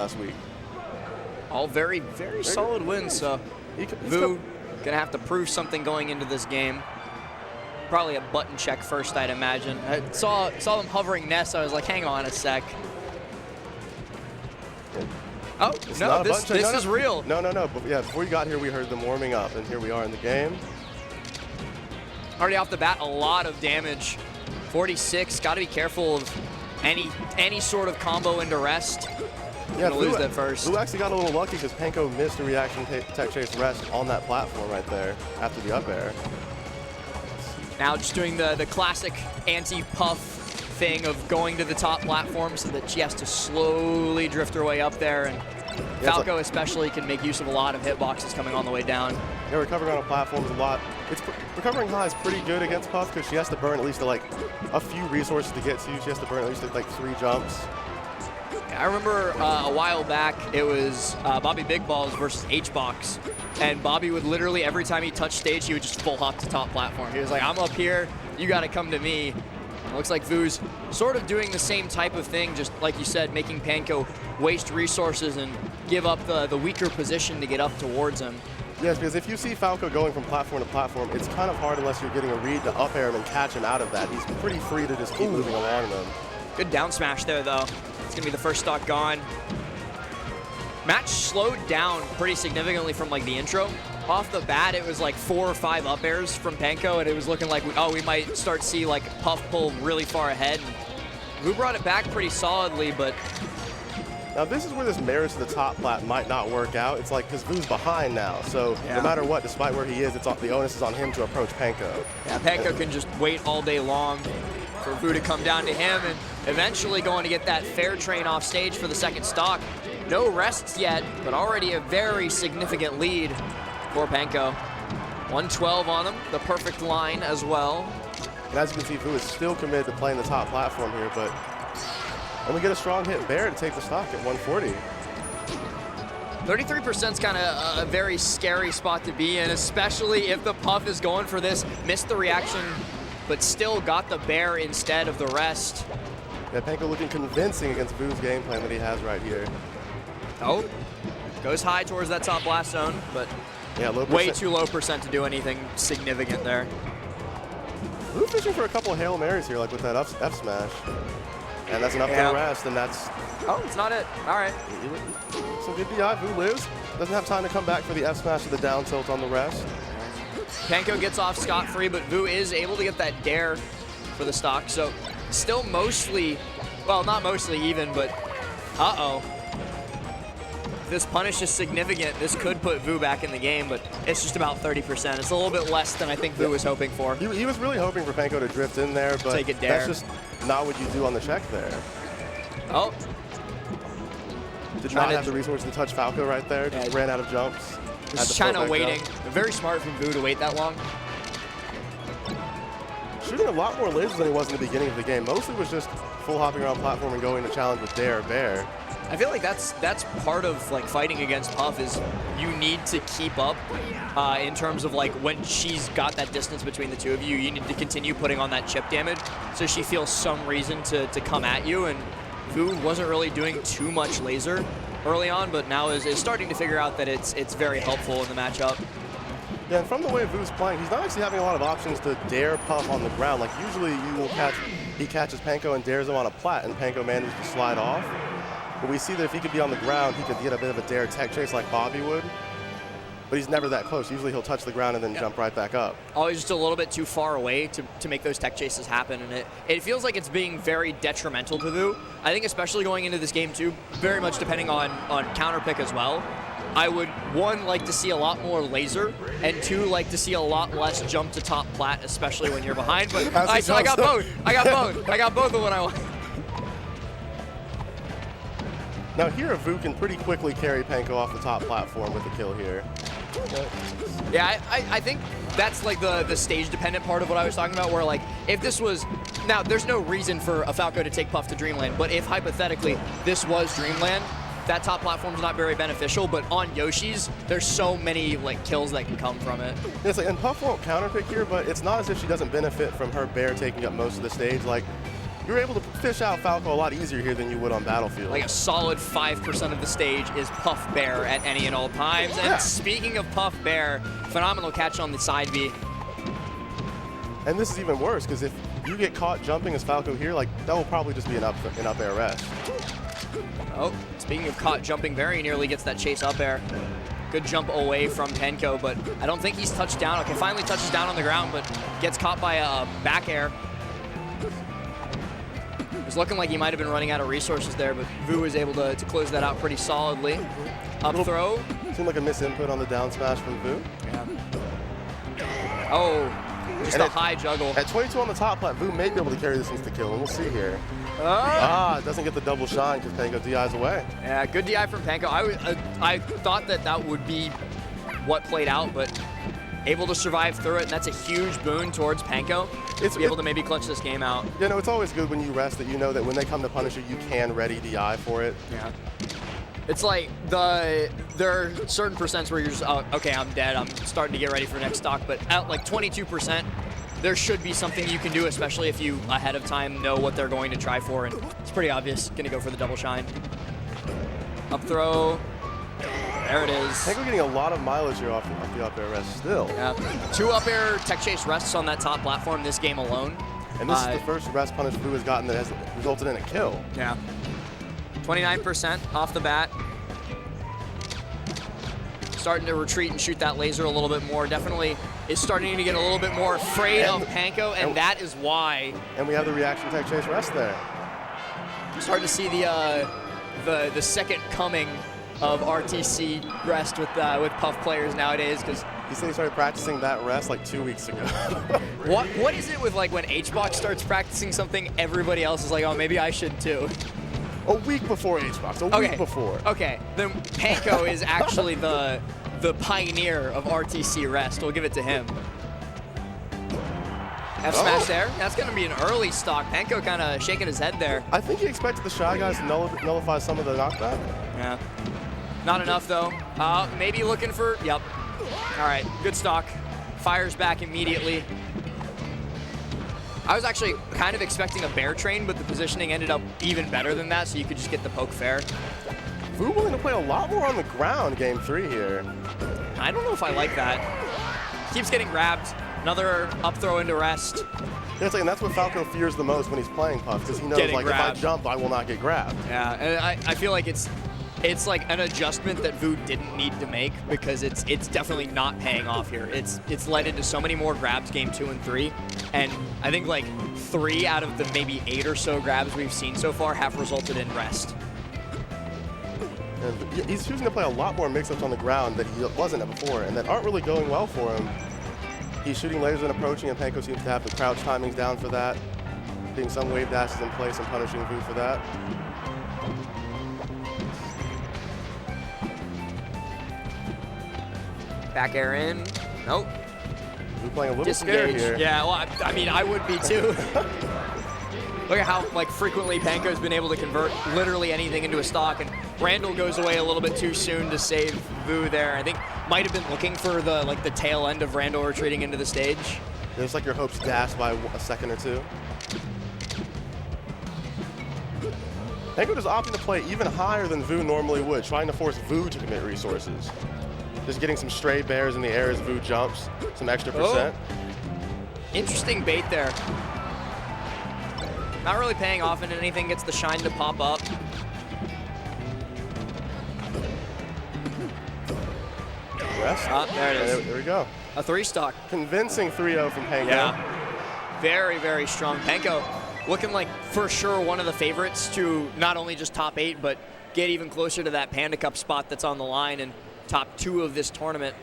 last week. All very solid wins, so Vu gonna have to prove something going into this game. Probably a button check first, I'd imagine. I saw them hovering nest, so I was like, hang on a sec. Oh, no, this is real. No. But yeah, before you got here, we heard them warming up, and here we are in the game. Already off the bat, a lot of damage. 46, got to be careful of any sort of combo into rest. Yeah, lose that first. Vu actually got a little lucky because Panko missed a reaction tech chase rest on that platform right there after the up air. Now just doing the classic anti-puff thing of going to the top platform so that she has to slowly drift her way up there, and Falco especially can make use of a lot of hitboxes coming on the way down. Yeah, recovering on a platform is a lot. Recovering high is pretty good against Puff because she has to burn at least like a few resources to get to. She has to burn at least like 3 jumps. I remember a while back, it was Bobby Big Balls versus H-Box, and Bobby would literally, every time he touched stage, he would just full hop to top platform. He was like, I'm up here, you gotta come to me. It looks like Vu's sort of doing the same type of thing, just like you said, making Panko waste resources and give up the weaker position to get up towards him. Yes, because if you see Falco going from platform to platform, it's kind of hard unless you're getting a read to up air him and catch him out of that. He's pretty free to just keep moving along him. Good down smash there, though. It's going to be the first stock gone. Match slowed down pretty significantly from like the intro. Off the bat, it was like 4 or 5 up airs from Panko, and it was looking like, we might start to see like Puff pull really far ahead. Vu brought it back pretty solidly, but... Now this is where this marriage to the top plat might not work out. It's like, because Vu's behind now, so no matter what, despite where he is, the onus is on him to approach Panko. Yeah, Panko can just wait all day long for Vu to come down to him, and eventually going to get that fair train off stage for the second stock. No rests yet, but already a very significant lead for Panko. 112 on him, the perfect line as well. And as you can see, Vu is still committed to playing the top platform here, but and we get a strong hit Bear to take the stock at 140. 33% is kind of a very scary spot to be in, especially if the Puff is going for this, missed the reaction, but still got the Bear instead of the rest. Yeah, Panko looking convincing against Vu's game plan that he has right here. Oh, goes high towards that top blast zone, but yeah, way too low percent to do anything significant there. Vu fishing for a couple of Hail Marys here, like with that F smash. And that's enough for rest, and that's... Oh, it's not it. All right. Some good DI. Vu lives. Doesn't have time to come back for the F smash or the down tilt on the rest. Panko gets off scot-free, but Vu is able to get that dare for the stock. So still mostly, well, not mostly even, but uh-oh. If this punish is significant, this could put Vu back in the game, but it's just about 30%. It's a little bit less than I think Vu was hoping for. He was really hoping for Panko to drift in there, but take a dare. That's just not what you do on the check there. Oh. Did not have the resources to touch Falco right there. Just ran out of jumps. Just kind of waiting. Very smart from Vu to wait that long. Shooting a lot more lasers than he was in the beginning of the game. Mostly was just full hopping around platform and going to challenge with Dare Bear. I feel like that's part of like fighting against Puff is you need to keep up in terms of like when she's got that distance between the two of you, you need to continue putting on that chip damage so she feels some reason to come at you. And Vu wasn't really doing too much laser early on, but now is starting to figure out that it's very helpful in the matchup. Yeah, and from the way Vu's playing, he's not actually having a lot of options to dare Puff on the ground. Like usually he catches Panko and dares him on a plat, and Panko manages to slide off. But we see that if he could be on the ground, he could get a bit of a dare tech chase like Bobby would. But he's never that close. Usually he'll touch the ground and then jump right back up. Always just a little bit too far away to make those tech chases happen. And it feels like it's being very detrimental to Vu. I think especially going into this game too, very much depending on counter pick as well. I would, 1, like to see a lot more laser, and 2, like to see a lot less jump to top plat, especially when you're behind. But I got both. I got both of what I want. Now here, Vu can pretty quickly carry Panko off the top platform with the kill here. Yeah, I think that's like the stage-dependent part of what I was talking about, where like, if this was, now there's no reason for a Falco to take Puff to Dreamland, but if hypothetically this was Dreamland, that top platform's not very beneficial, but on Yoshi's, there's so many like kills that can come from it. It's like, and Puff won't counterpick here, but it's not as if she doesn't benefit from her Bear taking up most of the stage. Like, you're able to fish out Falco a lot easier here than you would on Battlefield. Like a solid 5% of the stage is Puff Bear at any and all times. And Yeah. speaking of Puff Bear, phenomenal catch on the side B. And this is even worse, because if you get caught jumping as Falco here, like, that will probably just be an up air rest. Oh, speaking of caught jumping, very nearly gets that chase up air. Good jump away from Panko, but I don't think he's touched down. Okay, finally touches down on the ground, but gets caught by a back air. It was looking like he might have been running out of resources there, but Vu was able to close that out pretty solidly. Up throw. Seemed like a misinput on the down smash from Vu. Yeah. Oh, just And a high juggle. At 22 on the top plat, Vu may be able to carry this insta-kill, and we'll see here. It doesn't get the double shine because Panko DI's away. Yeah, good DI from Panko. I thought that would be what played out, but able to survive through it, and that's a huge boon towards Panko to be able to maybe clutch this game out. You know, it's always good when you rest that you know that when they come to punish you, you can ready DI for it. Yeah. It's like there are certain percents where you're just, oh, okay, I'm dead. I'm starting to get ready for next stock, but at like 22%, there should be something you can do, especially if you ahead of time know what they're going to try for, and it's pretty obvious. Gonna go for the double shine. Up throw. There it is. Panko getting a lot of mileage here off the up air rest still. Yeah. 2 up air tech chase rests on that top platform this game alone. And this is the first rest punish Vu has gotten that has resulted in a kill. Yeah. 29% off the bat. Starting to retreat and shoot that laser a little bit more. Definitely is starting to get a little bit more afraid of Panko, and that is why. And we have the reaction tech chase rest there. Starting to see the second coming of RTC rest with Puff players nowadays, because He said he started practicing that rest like 2 weeks ago. what is it with like when HBox starts practicing something, everybody else is like, oh, maybe I should too. A week before HBox, a week before. Okay, then Panko is actually the pioneer of RTC rest. We'll give it to him. F smash there. That's going to be an early stock. Panko kind of shaking his head there. I think he expected the Shy Guys to nullify some of the knockback. Yeah. Not enough, though. Maybe looking for... Yep. All right, good stock. Fires back immediately. I was actually kind of expecting a bear train, but the positioning ended up even better than that, so you could just get the poke fair. Vu willing to play a lot more on the ground game 3 here. I don't know if I like that. Keeps getting grabbed. Another up throw into rest. Yeah, and that's what Falco fears the most when he's playing Puff, because he knows, like, if I jump, I will not get grabbed. Yeah, and I feel like it's like an adjustment that Vu didn't need to make, because it's definitely not paying off here. It's led into so many more grabs game 2 and 3, and I think like 3 out of the maybe 8 or so grabs we've seen so far have resulted in rest. And he's choosing to play a lot more mix-ups on the ground that he wasn't at before, and that aren't really going well for him. He's shooting lasers and approaching, and Panko seems to have the crouch timings down for that, getting some wave dashes in place and punishing Vu for that. Back air in. Nope. Vu playing a little scared here. Yeah, well, I mean, I would be too. Look at how like frequently Panko's been able to convert literally anything into a stock, and Randall goes away a little bit too soon to save Vu there. I think might have been looking for the tail end of Randall retreating into the stage. There's like your hopes dashed by a second or two. Panko just opting to play even higher than Vu normally would, trying to force Vu to commit resources. Just getting some stray bears in the air as Vu jumps, some extra percent. Interesting bait there. Not really paying off into anything, gets the shine to pop up. Rest. There it is. There we go. A 3 stock. Convincing 3-0 from Panko. Yeah. Very, very strong. Panko looking like for sure one of the favorites to not only just top 8, but get even closer to that Panda Cup spot that's on the line and top 2 of this tournament.